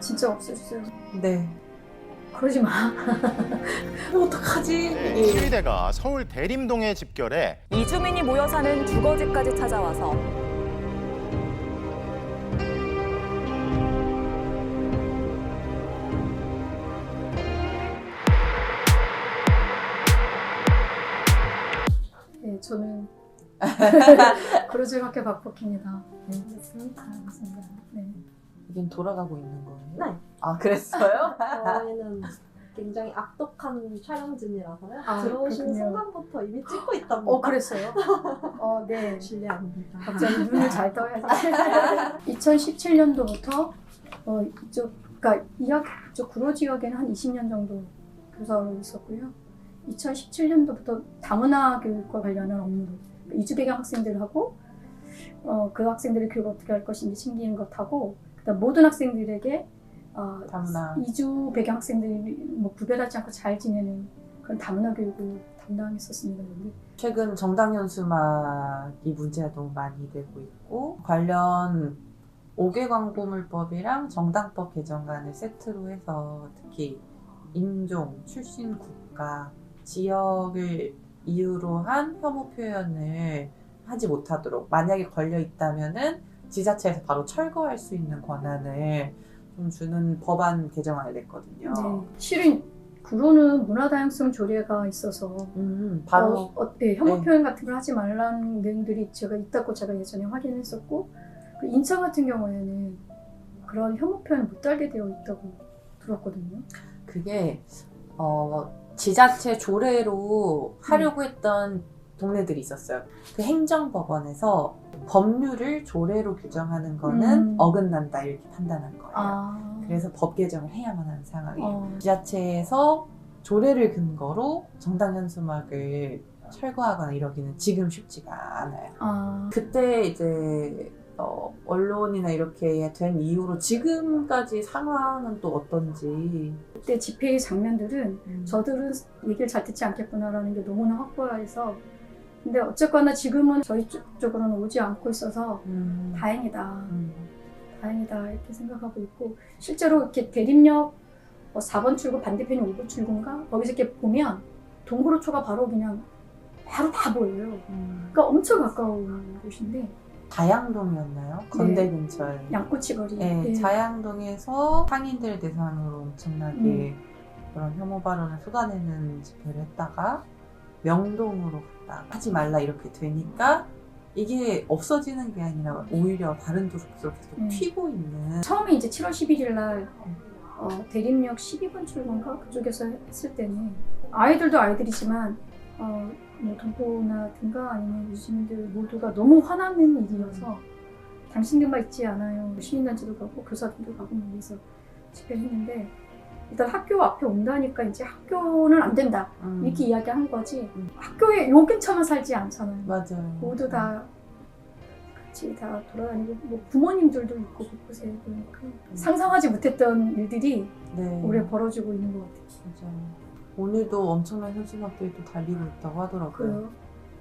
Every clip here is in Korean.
진짜 없어졌어요. 네. 그러지 마. 어떡하지? 네, 이게. 시위대가 서울 대림동에 집결해 이주민이 모여 사는 주거지까지 찾아와서 네, 저는 그러지밖에 박복입니다. 네, 맞습니다. 네. 이긴 돌아가고 있는 거예요? 네. 아, 그랬어요? 저희는 굉장히 악독한 촬영진이라서요. 아, 들어오시는 그렇군요. 순간부터 이미 찍고 있답니다. 그랬어요? 네. 실례합니다. 갑자기 눈을 잘 떠야지. 2017년도부터 그러니까 이쪽 구로 지역에는 한 20년 정도 교사로 있었고요. 2017년도부터 다문화 교육과 관련한 업무를 이주 배경 학생들하고 그 학생들의 교육을 어떻게 할 것인지 챙기는 것하고 그다음 모든 학생들에게 다문화. 이주 배경 학생들이 뭐 구별하지 않고 잘 지내는 그런 다문화 교육을 담당했었습니다. 근데 최근 정당 현수막이 문제가 너무 많이 되고 있고 관련 5개 광고물법이랑 정당법 개정안을 세트로 해서 특히 인종, 출신 국가, 지역을 이유로 한 혐오 표현을 하지 못하도록 만약에 걸려 있다면은 지자체에서 바로 철거할 수 있는 권한을 좀 주는 법안 개정안을 냈거든요. 네. 실은 구로는 문화다양성 조례가 있어서 바로 네, 혐오 네. 표현 같은 걸 하지 말라는 내용들이 제가 있다고 제가 예전에 확인했었고 그 인천 같은 경우에는 그런 혐오 표현을 못 달게 되어 있다고 들었거든요. 그게 지자체 조례로 하려고 했던 동네들이 있었어요. 그 행정법원에서 법률을 조례로 규정하는 거는 어긋난다 이렇게 판단한 거예요. 그래서 법 개정을 해야만 하는 상황이에요. 지자체에서 조례를 근거로 정당 현수막을 철거하거나 이러기는 지금 쉽지가 않아요. 그때 이제 언론이나 이렇게 된 이후로 지금까지 상황은 또 어떤지. 그때 집회의 장면들은 저들은 얘기를 잘 듣지 않겠구나라는 게 너무나 확고해서 근데 어쨌거나 지금은 저희 쪽으로는 오지 않고 있어서 다행이다. 다행이다 이렇게 생각하고 있고 실제로 이렇게 대림역 4번 출구 반대편이 5번 출구인가? 거기서 이렇게 보면 동구로초가 바로 그냥 바로 다 보여요. 그러니까 엄청 가까운 곳인데 자양동이었나요? 건대 근처에. 양꼬치 거리. 네, 자양동에서 상인들 대상으로 엄청나게 그런 혐오 발언을 쏟아내는 집회를 했다가 명동으로 갔다가 하지 말라 이렇게 되니까 이게 없어지는 게 아니라 오히려 다른 도로로 계속 튀고 있는. 처음에 이제 7월 11일 날 대림역 12번 출구인가 그쪽에서 했을 때는 아이들도 아이들이지만 뭐 동포나든가 아니면 유시민들 모두가 너무 화나는 일이어서 당신들만 있지 않아요. 시민단체도 가고 교사들도 가고 막 해서 집회를 했는데 일단 학교 앞에 온다니까 이제 학교는 안 된다 이렇게 이야기한 거지 학교에 요 근처만 살지 않잖아요. 맞아요. 모두 다 같이 다 돌아다니고 뭐 부모님들도 있고 곳곳에 그러니까 상상하지 못했던 일들이 네. 올해 벌어지고 있는 것 같아요. 맞아요. 오늘도 엄청난 현수막들이 또 달리고 있다고 하더라고요. 그래요?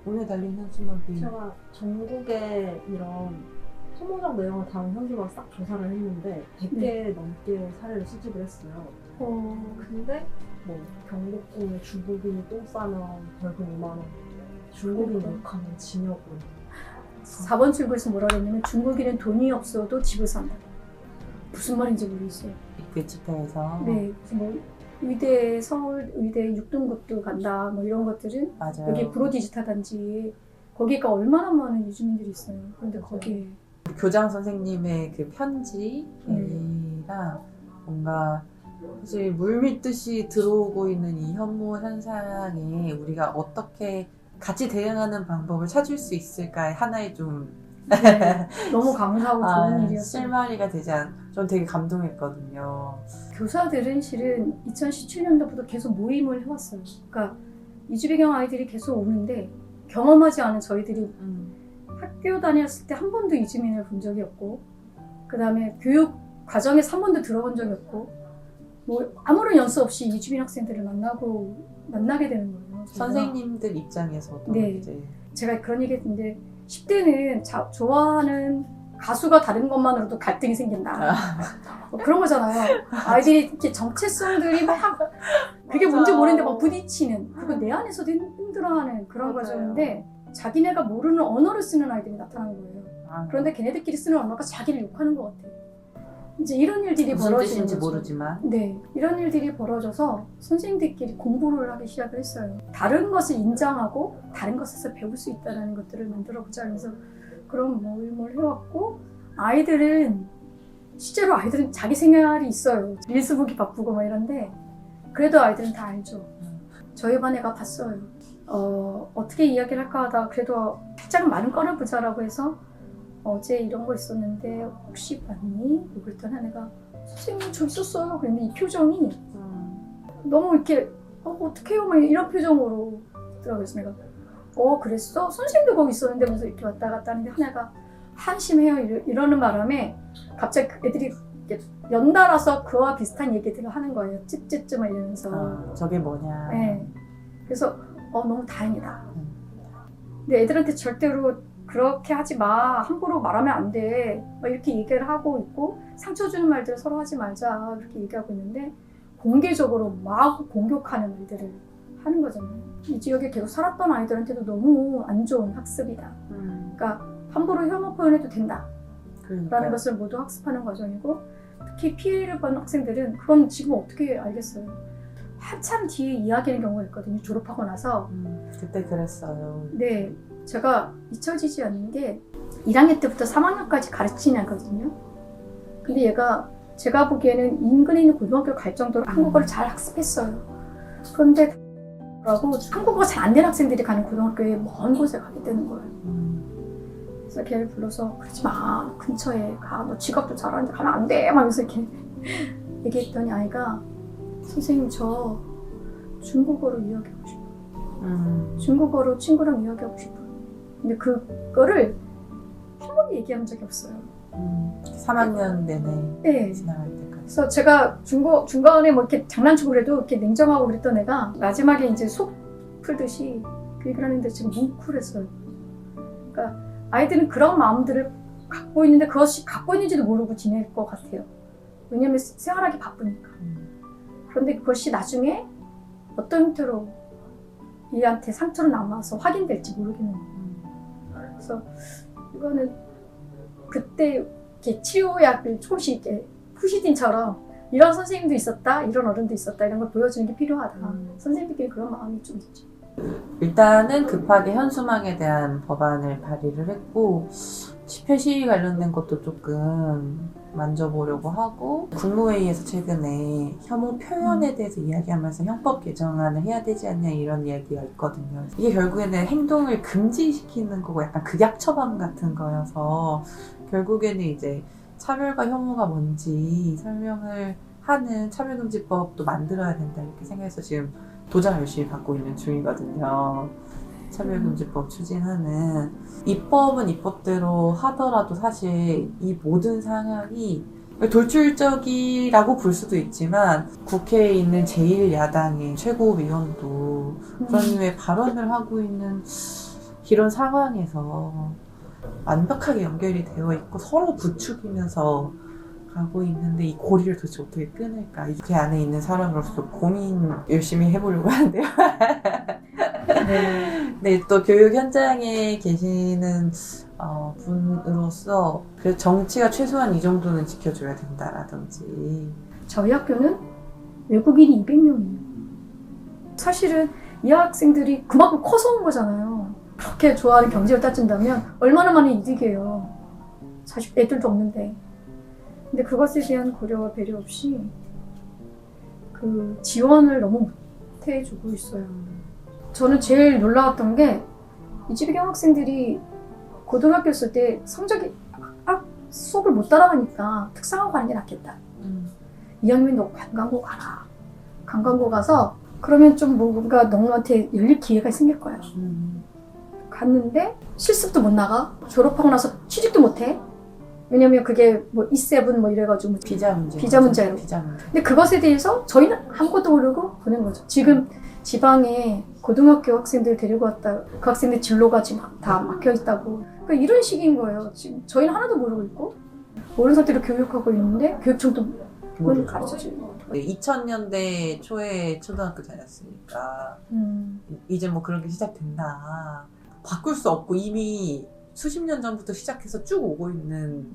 오늘 달린 현수막이 제가 전국에 이런 혐오적 내용을 담은 현수막 싹 조사를 했는데 100개 넘게 사례를 수집을 했어요. 근데 뭐 경복궁에 중국인이 똥 싸면 벌금 5만 원, 중국인 욕하면 징역 5년. 4번 출구에서 뭐라 그랬냐면 중국인은 돈이 없어도 집을 산다. 무슨 말인지 모르겠어요. 그 집회에서. 네, 그래서 뭐 의대, 서울 의대 6등급도 간다 뭐 이런 것들은 맞아요. 여기 브로디지타 단지 거기가 얼마나 많은 유주민들이 있어요. 그런데 맞아요. 거기에 교장 선생님의 그 편지랑 뭔가 사실 물밀듯이 들어오고 있는 이 혐오 현상에 우리가 어떻게 같이 대응하는 방법을 찾을 수 있을까의 하나의 좀 네, 너무 감사하고 좋은 일이었어요. 실마리가 되지 전 되게 감동했거든요. 교사들은 실은 2017년도부터 계속 모임을 해왔어요. 그러니까 이주 배경 아이들이 계속 오는데 경험하지 않은 저희들이 학교 다녔을 때 한 번도 이주민을 본 적이 없고 그 다음에 교육 과정에서 한 번도 들어본 적이 없고 뭐 아무런 연수 없이 이주민 학생들을 만나게 되는 거예요. 저희가. 선생님들 입장에서도 네. 이제 제가 그런 얘기 했는데 10대는 좋아하는 가수가 다른 것만으로도 갈등이 생긴다. 그런 거잖아요. 아이들이 이렇게 정체성들이 막 그게 뭔지 모르는데 막 부딪히는, 그거 내 안에서도 힘들어하는 그런 맞아요. 과정인데 자기네가 모르는 언어를 쓰는 아이들이 나타나는 거예요. 그런데 걔네들끼리 쓰는 언어가 자기를 욕하는 것 같아요. 이제 이런 일들이 무슨 벌어지는 뜻인지 거죠. 모르지만 네, 이런 일들이 벌어져서 선생님들끼리 공부를 하기 시작을 했어요. 다른 것을 인정하고 다른 것에서 배울 수 있다는 것들을 만들어보자 하면서 그런 뭘 해왔고, 아이들은 실제로 아이들은 자기 생활이 있어요. 릴스 보기 바쁘고 막 이런데 그래도 아이들은 다 알죠. 저희 반 애가 봤어요. 어떻게 이야기를 할까 하다 그래도 살짝 많은 꺼내보자라고 해서 어제 이런 거 있었는데 혹시 봤니? 그랬더니 한 애가 선생님 저 있었어요. 그랬는데 이 표정이 너무 이렇게 어떡해요? 막 이런 표정으로 있더라고요. 그래서 내가 그랬어? 선생님도 거기 있었는데 하면서 이렇게 왔다 갔다 하는데 하나가 한심해요 이러는 바람에 갑자기 애들이 이렇게 연달아서 그와 비슷한 얘기들을 하는 거예요. 찝찝찝 막 이러면서. 저게 뭐냐. 네. 그래서 너무 다행이다. 근데 애들한테 절대로 그렇게 하지 마. 함부로 말하면 안 돼. 막 이렇게 얘기를 하고 있고 상처 주는 말들을 서로 하지 말자. 이렇게 얘기하고 있는데 공개적으로 막 공격하는 일들을 하는 거잖아요. 이 지역에 계속 살았던 아이들한테도 너무 안 좋은 학습이다. 그러니까 함부로 혐오 표현해도 된다. 라는 것을 모두 학습하는 과정이고, 특히 피해를 받는 학생들은 그건 지금 어떻게 알겠어요. 한참 뒤에 이야기하는 경우가 있거든요. 졸업하고 나서. 그때 그랬어요. 네, 제가 잊혀지지 않는 게 1학년 때부터 3학년까지 가르치는 애거든요. 근데 얘가 제가 보기에는 인근에 있는 고등학교 갈 정도로 한국어를 잘 학습했어요. 그런데 한국어가 잘 안 되는 학생들이 가는 고등학교에 먼 곳에 가게 되는 거예요. 그래서 걔를 불러서 그러지 마, 너 근처에 가, 너 지각도 잘하는데 가면 안 돼, 하면서 이렇게 얘기했더니 아이가 선생님 저 중국어로 이야기하고 싶어요. 중국어로 친구랑 이야기하고 싶어요. 근데 그거를 한 번도 얘기한 적이 없어요. 3학년 내내 네. 지나갈 때까지. 그래서 제가 중간에 뭐 이렇게 장난치고 그래도 이렇게 냉정하고 그랬던 애가 마지막에 이제 속 풀듯이 그 얘기를 하는데 지금 뭉클했어요. 그러니까 아이들은 그런 마음들을 갖고 있는데 그것이 갖고 있는지도 모르고 지낼 것 같아요. 왜냐면 생활하기 바쁘니까. 그런데 그것이 나중에 어떤 형태로 얘한테 상처로 남아서 확인될지 모르겠는 거예요. 그래서 이거는 그때 이렇게 치료약을 조금씩 이렇게 푸시딘처럼 이런 선생님도 있었다, 이런 어른도 있었다 이런 걸 보여주는 게 필요하다. 선생님들끼리 그런 마음이 좀 있죠. 일단은 급하게 현수막에 대한 법안을 발의를 했고 집회 시위 관련된 것도 조금 만져보려고 하고, 국무회의에서 최근에 혐오 표현에 대해서 이야기하면서 형법 개정안을 해야 되지 않냐 이런 이야기가 있거든요. 이게 결국에는 행동을 금지시키는 거고 약간 극약 처방 같은 거여서 결국에는 이제 차별과 혐오가 뭔지 설명을 하는 차별금지법도 만들어야 된다 이렇게 생각해서 지금 도장 열심히 받고 있는 중이거든요. 차별금지법 추진하는. 입법은 입법대로 하더라도 사실 이 모든 상황이 돌출적이라고 볼 수도 있지만 국회에 있는 제1야당의 최고위원도 그런 류의 발언을 하고 있는 이런 상황에서 완벽하게 연결이 되어 있고 서로 부추기면서 가고 있는데 이 고리를 도대체 어떻게 끊을까? 그 안에 있는 사람으로서 고민 열심히 해보려고 하는데요. 네, 또 교육 현장에 계시는 분으로서 그래서 정치가 최소한 이 정도는 지켜줘야 된다라든지. 저희 학교는 외국인이 200명이에요. 사실은 이 학생들이 그만큼 커서 온 거잖아요. 그렇게 좋아하는 경제를 따진다면 얼마나 많은 이득이에요. 사실 애들도 없는데. 근데 그것에 대한 고려와 배려 없이 그 지원을 너무 못 해주고 있어요. 저는 제일 놀라웠던 게 이 지배경 학생들이 고등학교 있을 때 성적이 수업을 못 따라가니까 특성화고 가는 게 낫겠다. 2학년 너 관광고 가라. 관광고 가서 그러면 좀 뭔가 너한테 열릴 기회가 생길 거야. 갔는데 실습도 못 나가. 졸업하고 나서 취직도 못 해. 왜냐면 그게 뭐 E7 뭐 이래가지고 비자 문제. 비자 문제로. 근데 그것에 대해서 저희는 아무것도 모르고 보낸 거죠. 지금 지방에 고등학교 학생들 데리고 왔다. 그 학생들 진로가 지금 다 막혀 있다고. 그러니까 이런 식인 거예요. 지금 저희는 하나도 모르고 있고 모르는 상태로 교육하고 있는데 교육청도 그건 가르쳐주고. 2000년대 초에 초등학교 다녔으니까 이제 뭐 그런 게 시작됐나. 바꿀 수 없고 이미 수십 년 전부터 시작해서 쭉 오고 있는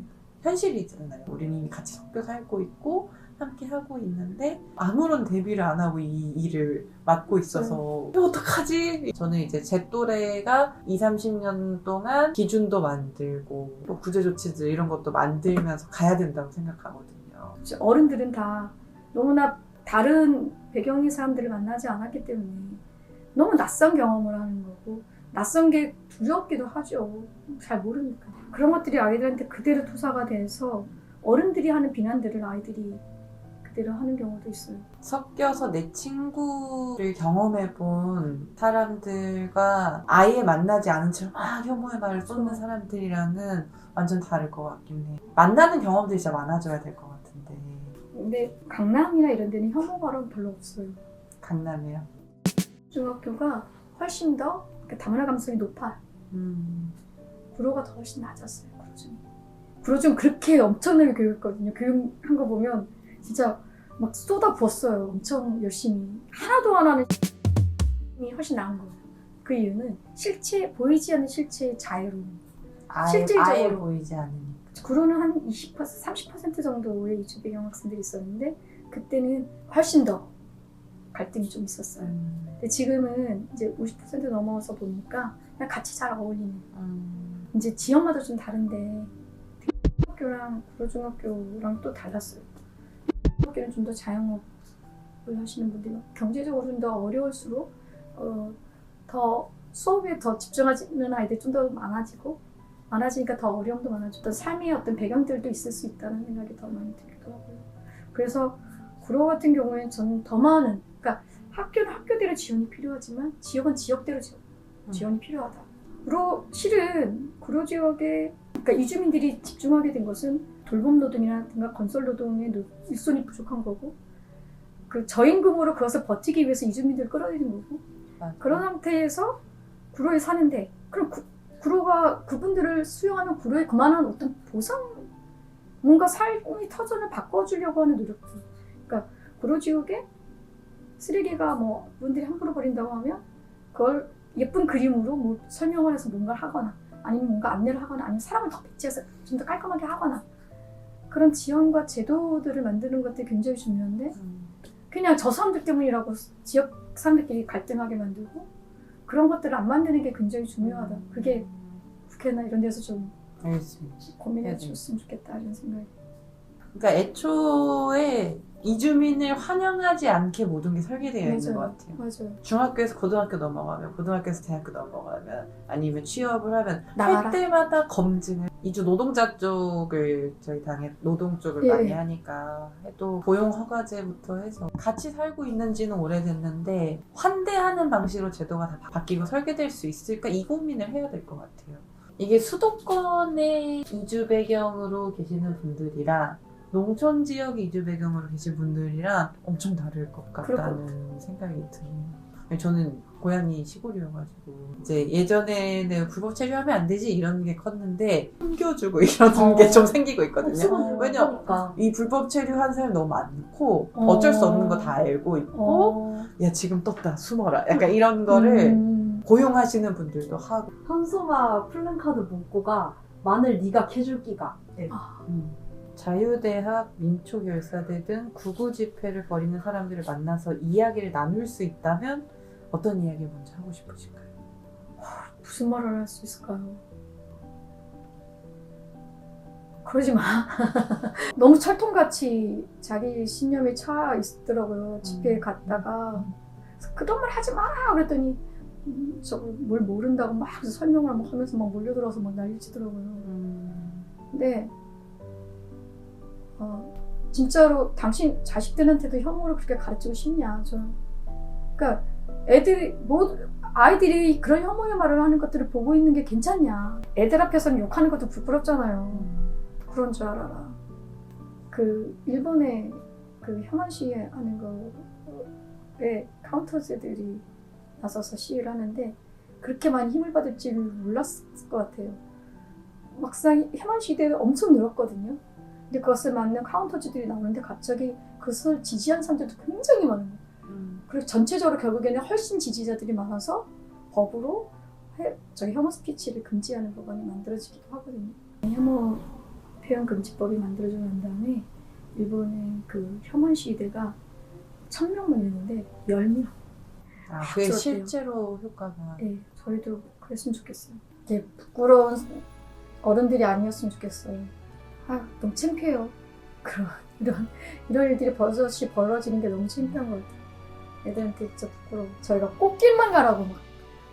현실이 있잖아요. 우리는 이미 같이 섞여 살고 있고 함께 하고 있는데 아무런 대비를 안 하고 이 일을 맡고 있어서 이거 어떡하지? 저는 이제 제 또래가 20, 30년 동안 기준도 만들고 또 구제조치들 이런 것도 만들면서 가야 된다고 생각하거든요. 어른들은 다 너무나 다른 배경의 사람들을 만나지 않았기 때문에 너무 낯선 경험을 하는 거고 낯선 게 두렵기도 하죠. 잘 모르니까. 그런 것들이 아이들한테 그대로 토사가 돼서 어른들이 하는 비난들을 아이들이 그대로 하는 경우도 있어요. 섞여서 내 친구를 경험해본 사람들과 아예 만나지 않은 채로 막 혐오의 말을 쏟는 사람들이랑은 완전 다를 것 같긴 해. 만나는 경험들이 진짜 많아져야 될 것 같은데. 근데 강남이나 이런 데는 혐오가는 별로 없어요. 강남이요? 중학교가 훨씬 더 다문화 감성이 높아요. 구로가 더 훨씬 낮았어요. 구로중 그렇게 엄청나게 교육했거든요. 교육한 거 보면 진짜 막 쏟아 부었어요. 엄청 열심히. 하나도 안 하는 이 훨씬 나은 거예요. 그 이유는 실체, 보이지 않는 실체의 자유로움. 아예 실질적으로. 보이지 않으니까. 구로는 한 20%, 30% 정도의 이주 배경 학생들이 있었는데 그때는 훨씬 더 갈등이 좀 있었어요. 근데 지금은 이제 50% 넘어서 보니까 그냥 같이 잘 어울리는. 이제 지역마다 좀 다른데 학교랑 구로중학교랑 또 달랐어요. 학교는 좀 더 자영업을 하시는 분들이 경제적으로 좀 더 어려울수록 더 수업에 더 집중하는 아이들이 좀 더 많아지니까 더 어려움도 많아지고 또 삶의 어떤 배경들도 있을 수 있다는 생각이 더 많이 들더라고요. 그래서 구로 같은 경우에는 저는 더 많은, 그러니까 학교는 학교대로 지원이 필요하지만 지역은 지역대로 지원이 필요하다. 실은 구로 지역에 그러니까 이주민들이 집중하게 된 것은 돌봄 노동이라든가 건설 노동의 일손이 부족한 거고 그 저임금으로 그것을 버티기 위해서 이주민들을 끌어들이는 거고 그런 상태에서 구로에 사는데 그럼 구로가 그분들을 수용하면 구로에 그만한 어떤 보상 뭔가 삶의 터전을 바꿔주려고 하는 노력들. 그러니까 구로 지역에 쓰레기가 뭐 그분들이 함부로 버린다고 하면 그걸 예쁜 그림으로 뭐 설명을 해서 뭔가를 하거나 아니면 뭔가 안내를 하거나 아니면 사람을 더 배치해서 좀 더 깔끔하게 하거나 그런 지원과 제도들을 만드는 것들이 굉장히 중요한데 그냥 저 사람들 때문이라고 지역 사람들끼리 갈등하게 만들고 그런 것들을 안 만드는 게 굉장히 중요하다. 그게 국회나 이런 데서 좀 알겠습니다. 고민해 줬으면 좋겠다 이런 생각이. 그러니까 애초에 이주민을 환영하지 않게 모든 게 설계되어 있는 것 같아요. 맞아요. 중학교에서 고등학교 넘어가면, 고등학교에서 대학교 넘어가면, 아니면 취업을 하면 나가라. 할 때마다 검증을 이주 노동자 쪽을 저희 당에 노동 쪽을 예. 많이 하니까 또 고용 허가제부터 해서 같이 살고 있는지는 오래됐는데 환대하는 방식으로 제도가 다 바뀌고 설계될 수 있을까 이 고민을 해야 될 것 같아요. 이게 수도권의 이주 배경으로 계시는 분들이랑 농촌 지역 이주 배경으로 계신 분들이랑 엄청 다를 것 같다는 생각이 드네요. 저는 고향이 시골이어가지고 이제 예전에는 불법 체류하면 안 되지 이런 게 컸는데 숨겨주고 이러는 게 좀 생기고 있거든요. 왜냐면 이 불법 체류한 사람이 너무 많고 어쩔 수 없는 거 다 알고 있고 야 지금 떴다 숨어라 약간 이런 거를 고용하시는 분들도 하고 현수막 플랜카드 문구가 마늘 네가 캐줄 끼가. 네. 자유대학, 민초결사대 등 구구 집회를 벌이는 사람들을 만나서 이야기를 나눌 수 있다면 어떤 이야기 먼저 하고 싶으실까요? 무슨 말을 할 수 있을까요? 그러지 마. 너무 철통같이 자기 신념에 차 있더라고요. 집회에 갔다가 그런 말 하지 마라 그랬더니 저걸 뭘 모른다고 막 설명을 막 하면서 막 몰려들어서 막 난리치더라고요. 근데 진짜로 당신 자식들한테도 혐오를 그렇게 가르치고 싶냐? 저는 그러니까 아이들이 그런 혐오의 말을 하는 것들을 보고 있는 게 괜찮냐? 애들 앞에서는 욕하는 것도 부끄럽잖아요. 그런 줄 알아라. 그 일본의 그 혐한 시위 하는 거에 카운터제들이 나서서 시위를 하는데 그렇게 많이 힘을 받을 줄을 몰랐을 것 같아요. 막상 혐한 시대에 엄청 늘었거든요. 근데 그것을 맞는 카운터주들이 나오는데 갑자기 그것을 지지한 사람들도 굉장히 많은 거예요. 그리고 전체적으로 결국에는 훨씬 지지자들이 많아서 법으로 혐오 스피치를 금지하는 법안이 만들어지기도 하거든요. 혐오 표현 금지법이 만들어지고 난 다음에 일본의 그 혐한 시위대가 1000명만 있는데 10명. 아, 그게 그렇대요. 실제로 효과가. 네, 저희도 그랬으면 좋겠어요. 이게 부끄러운 어른들이 아니었으면 좋겠어요. 아, 너무 창피해요. 이런 일들이 버젓이 벌어지는 게 너무 창피한 것 같아요. 애들한테 진짜 부끄러워. 저희가 꽃길만 가라고 막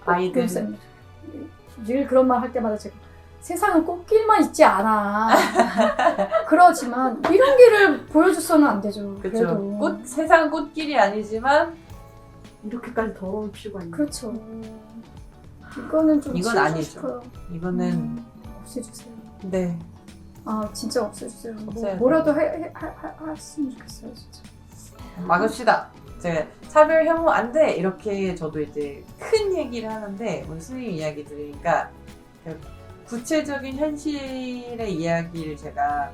아이들. 늘 그런 말 할 때마다 제가 세상은 꽃길만 있지 않아. 그러지만 이런 길을 보여줘서는 안 되죠. 그래도. 그렇죠. 세상 꽃길이 아니지만 이렇게까지 더러울 필요가 있나? 그렇죠. 이거는 좀 이건 치우고 아니죠. 싶어요. 이거는 없애주세요. 네. 아 진짜 없애주세요. 없애야 뭐라도 했으면 좋겠어요 진짜. 막읍시다. 이제 차별 혐오 안 돼. 이렇게 저도 이제 큰 얘기를 하는데 오늘 선생님 이야기 들으니까 그 구체적인 현실의 이야기를 제가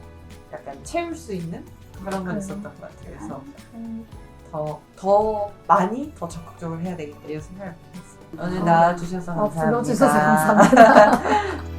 약간 채울 수 있는 그런 건 있었던 것 같아요. 그래서 더 많이 더 적극적으로 해야 되겠다 이런 생각을 했어요. 오늘 나와주셔서 감사합니다. 불러주셔서 감사합니다.